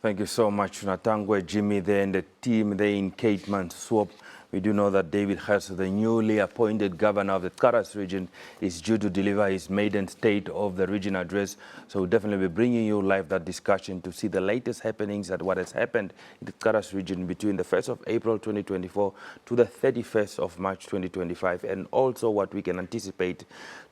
Thank you so much, Natangwe, Jimmy there and the team there in Cape Swap. We do know that David Hess, the newly appointed governor of the Karas region, is due to deliver his maiden State of the Region address. So we'll definitely be bringing you live that discussion to see the latest happenings at what has happened in the Karas region between the 1st of April 2024 to the 31st of March 2025, and also what we can anticipate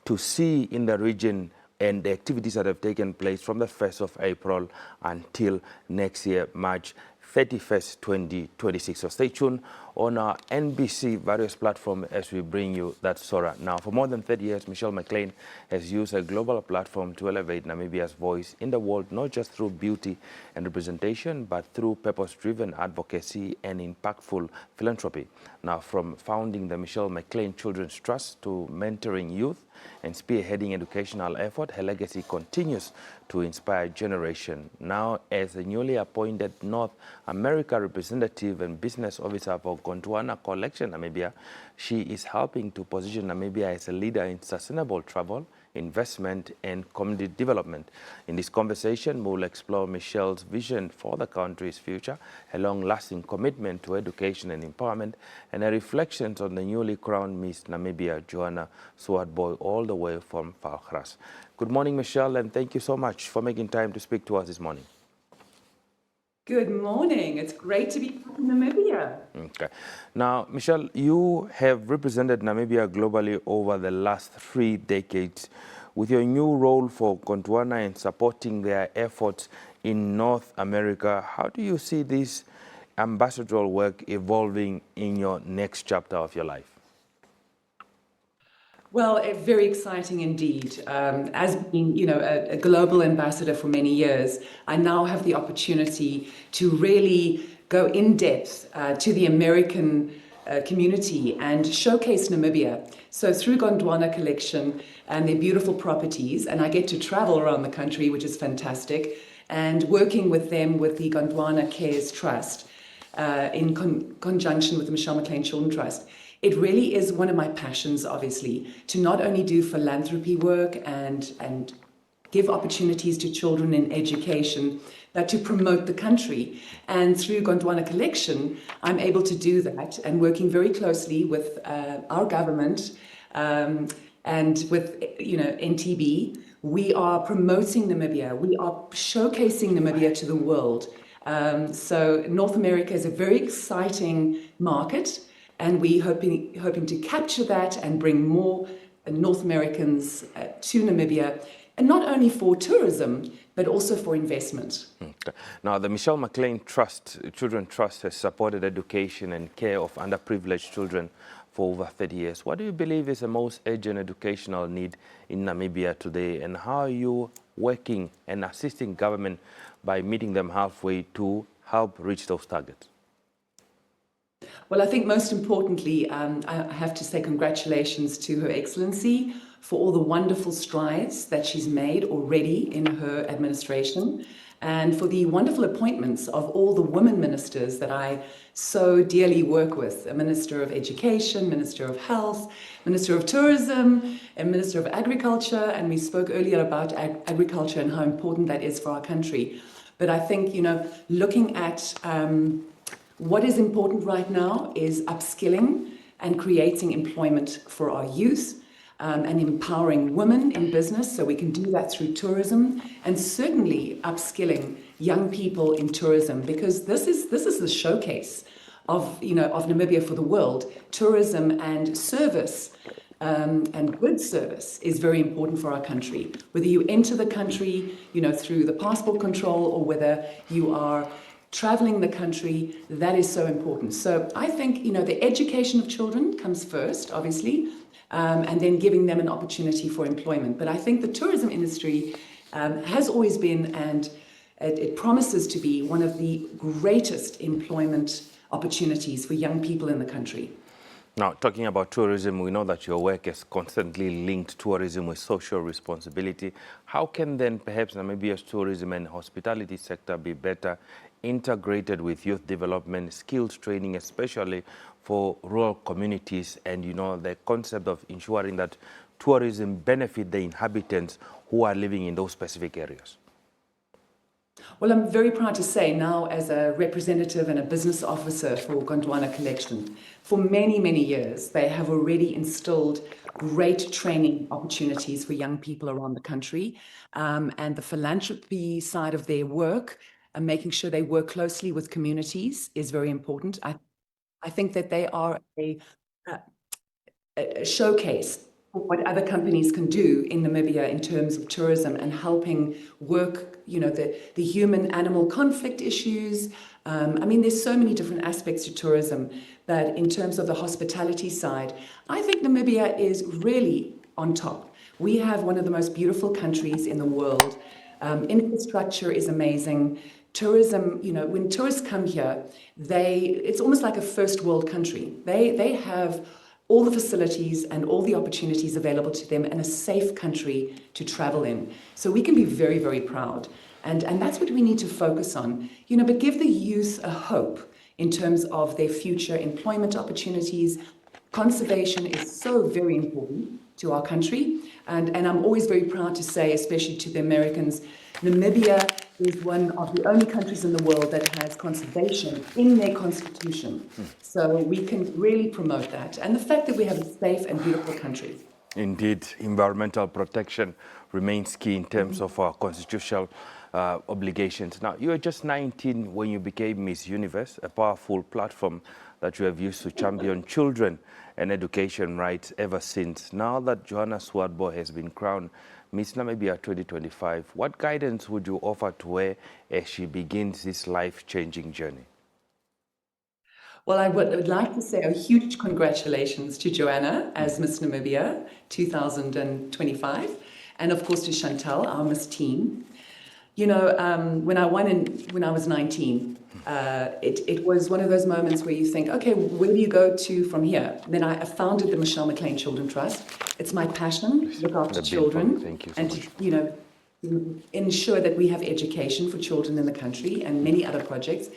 to see in the region and the activities that have taken place from the 1st of April until next year, March 31st, 2026. So stay tuned on our NBC various platforms as we bring you that story. Now, for more than 30 years, Michelle McLean has used a global platform to elevate Namibia's voice in the world, not just through beauty and representation, but through purpose-driven advocacy and impactful philanthropy. Now, from founding the Michelle McLean Children Trust to mentoring youth and spearheading educational effort, her legacy continues to inspire generation. Now, as a newly appointed North America representative and business officer for Gondwana Collection Namibia, she is helping to position Namibia as a leader in sustainable travel, investment, and community development. In this conversation, we'll explore Michelle's vision for the country's future, her long-lasting commitment to education and empowerment, and her reflections on the newly crowned Miss Namibia, Johanna Swartbooi, all the way from Valkras. Good morning, Michelle, and thank you so much for making time to speak to us this morning. Good morning. It's great to be back in Namibia. Okay. Now, Michelle, you have represented Namibia globally over the last 3 decades. With your new role for Gondwana and supporting their efforts in North America, how do you see this ambassadorial work evolving in your next chapter of your life? Well, very exciting indeed. As being, a global ambassador for many years, I now have the opportunity to really go in depth to the American community and showcase Namibia. So through Gondwana Collection and their beautiful properties, and I get to travel around the country, which is fantastic, and working with them with the Gondwana Cares Trust in conjunction with the Michelle McLean Children Trust. It really is one of my passions, obviously, to not only do philanthropy work and give opportunities to children in education, but to promote the country. And through Gondwana Collection, I'm able to do that, and working very closely with our government and with NTB, we are promoting Namibia. We are showcasing Namibia to the world. So North America is a very exciting market, and we're hoping to capture that and bring more North Americans to Namibia, and not only for tourism, but also for investment. Okay. Now, the Michelle McLean Children Trust has supported education and care of underprivileged children for over 30 years. What do you believe is the most urgent educational need in Namibia today, and how are you working and assisting government by meeting them halfway to help reach those targets? Well, I think most importantly, I have to say congratulations to Her Excellency for all the wonderful strides that she's made already in her administration, and for the wonderful appointments of all the women ministers that I so dearly work with: a Minister of Education, Minister of Health, Minister of Tourism, and Minister of Agriculture. And we spoke earlier about agriculture and how important that is for our country. But I think, looking at what is important right now is upskilling and creating employment for our youth, and empowering women in business, so we can do that through tourism, and certainly upskilling young people in tourism, because this is the showcase of Namibia for the world. Tourism and service and good service is very important for our country. Whether you enter the country, through the passport control, or whether you are traveling the country, that is so important. So I think, the education of children comes first, obviously, and then giving them an opportunity for employment. But I think the tourism industry has always been, and it promises to be, one of the greatest employment opportunities for young people in the country. Now, talking about tourism, we know that your work has constantly linked tourism with social responsibility. How can then perhaps Namibia's tourism and hospitality sector be better integrated with youth development, skills training, especially for rural communities, and the concept of ensuring that tourism benefit the inhabitants who are living in those specific areas? Well, I'm very proud to say now, as a representative and a business officer for Gondwana Collection, for many, many years, they have already instilled great training opportunities for young people around the country. And the philanthropy side of their work, and making sure they work closely with communities, is very important. I think that they are a showcase for what other companies can do in Namibia in terms of tourism and helping work, the human-animal conflict issues. I mean, there's so many different aspects to tourism, but in terms of the hospitality side, I think Namibia is really on top. We have one of the most beautiful countries in the world. Infrastructure is amazing. Tourism, when tourists come here, it's almost like a first world country. They have all the facilities and all the opportunities available to them, and a safe country to travel in. So we can be very, very proud. And that's what we need to focus on, but give the youth a hope in terms of their future employment opportunities. Conservation is so very important to our country. And I'm always very proud to say, especially to the Americans, Namibia is one of the only countries in the world that has conservation in their constitution. So we can really promote that. And the fact that we have a safe and beautiful country. Indeed, environmental protection remains key in terms of our constitutional obligations. Now, you were just 19 when you became Miss Universe, a powerful platform that you have used to champion children and education rights ever since. Now that Johanna Swartbooi has been crowned Miss Namibia 2025, what guidance would you offer to her as she begins this life-changing journey? Well, I would like to say a huge congratulations to Johanna as Miss Namibia 2025, and of course to Chantal, our Miss Team. When I when I was 19, it was one of those moments where you think, okay, where do you go to from here? Then I founded the Michelle McLean Children Trust. It's my passion, look after children. Thank you so and much. to ensure that we have education for children in the country, and many other projects.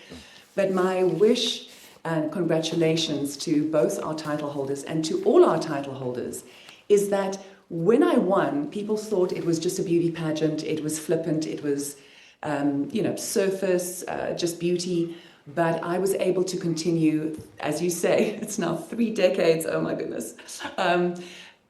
But my wish and congratulations to both our title holders and to all our title holders is that when I won, people thought it was just a beauty pageant, it was flippant, it was, surface, just beauty. But I was able to continue, as you say, it's now 3 decades, oh my goodness,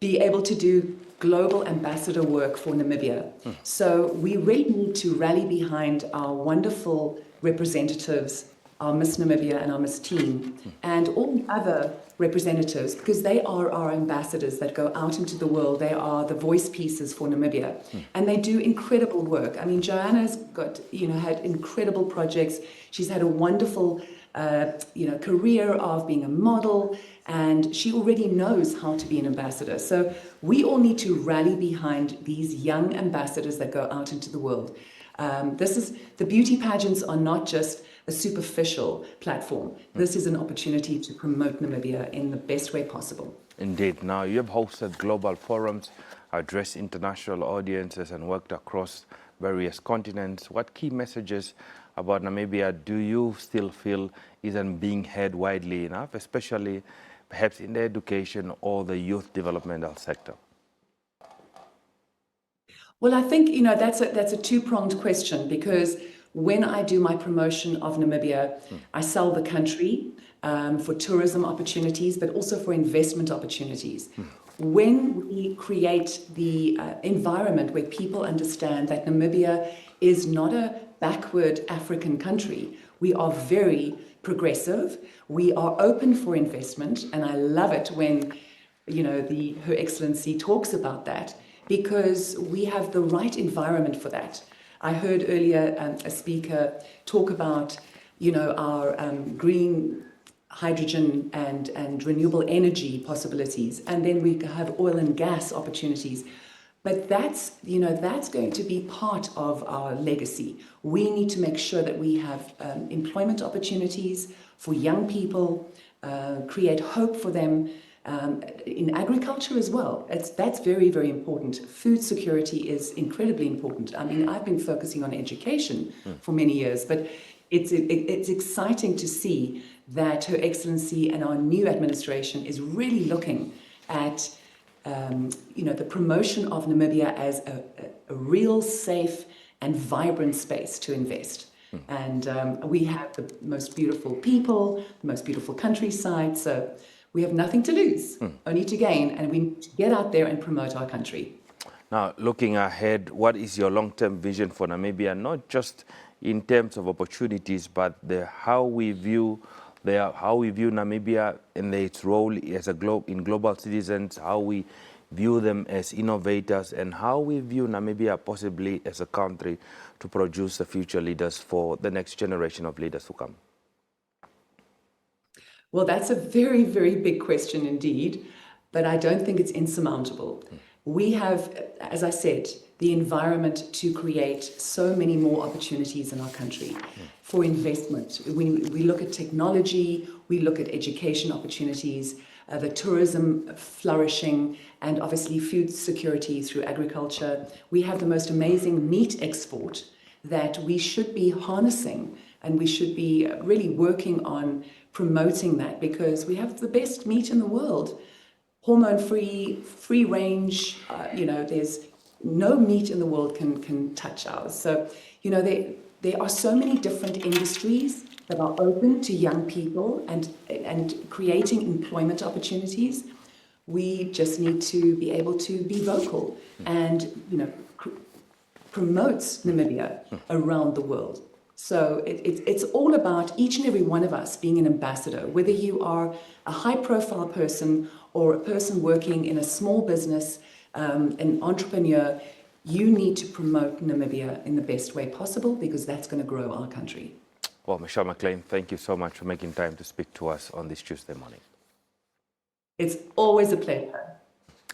be able to do global ambassador work for Namibia. So we really need to rally behind our wonderful representatives, our Miss Namibia and our Miss Team, and all the other representatives, because they are our ambassadors that go out into the world. They are the voice pieces for Namibia, and they do incredible work. I mean, Johanna's got, had incredible projects. She's had a wonderful, career of being a model, and she already knows how to be an ambassador. So we all need to rally behind these young ambassadors that go out into the world. The beauty pageants are not just a superficial platform. This is an opportunity to promote Namibia in the best way possible. Indeed. Now, you have hosted global forums, addressed international audiences, and worked across various continents. What key messages about Namibia do you still feel isn't being heard widely enough, especially perhaps in the education or the youth developmental sector? Well, I think, that's a two-pronged question, because when I do my promotion of Namibia, I sell the country for tourism opportunities, but also for investment opportunities. When we create the environment where people understand that Namibia is not a backward African country, we are very progressive, we are open for investment, and I love it when, Her Excellency talks about that, because we have the right environment for that. I heard earlier a speaker talk about, our green hydrogen and renewable energy possibilities, and then we have oil and gas opportunities. But that's going to be part of our legacy. We need to make sure that we have employment opportunities for young people, create hope for them, in agriculture as well. That's very, very important. Food security is incredibly important. I mean, I've been focusing on education for many years, but it's exciting to see that Her Excellency and our new administration is really looking at the promotion of Namibia as a real, safe and vibrant space to invest. And we have the most beautiful people, the most beautiful countryside, so we have nothing to lose, only to gain, and we need to get out there and promote our country. Now, looking ahead, what is your long-term vision for Namibia, not just in terms of opportunities, but how we view Namibia and its role as in global citizens, how we view them as innovators, and how we view Namibia possibly as a country to produce the future leaders for the next generation of leaders to come? Well, that's a very, very big question indeed, but I don't think it's insurmountable. We have, as I said, the environment to create so many more opportunities in our country for investment. We look at technology, we look at education opportunities, the tourism flourishing, and obviously food security through agriculture. We have the most amazing meat export that we should be harnessing, and we should be really working on promoting that, because we have the best meat in the world. Hormone-free, free range, there's no meat in the world can touch ours. So, there are so many different industries that are open to young people and creating employment opportunities. We just need to be able to be vocal and, promote Namibia around the world. So it's all about each and every one of us being an ambassador, whether you are a high-profile person or a person working in a small business, an entrepreneur. You need to promote Namibia in the best way possible, because that's going to grow our country. Well, Michelle McLean, thank you so much for making time to speak to us on this Tuesday morning. It's always a pleasure.